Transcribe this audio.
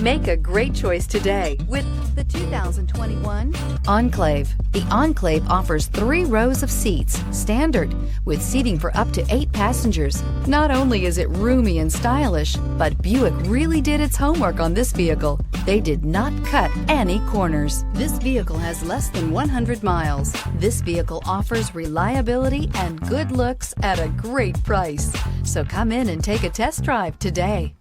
Make a great choice today with the 2021 Enclave. The Enclave offers 3 rows of seats, standard, with seating for up to 8 passengers. Not only is it roomy and stylish, but Buick really did its homework on this vehicle. They did not cut any corners. This vehicle has less than 100 miles. This vehicle offers reliability and good looks at a great price. So come in and take a test drive today.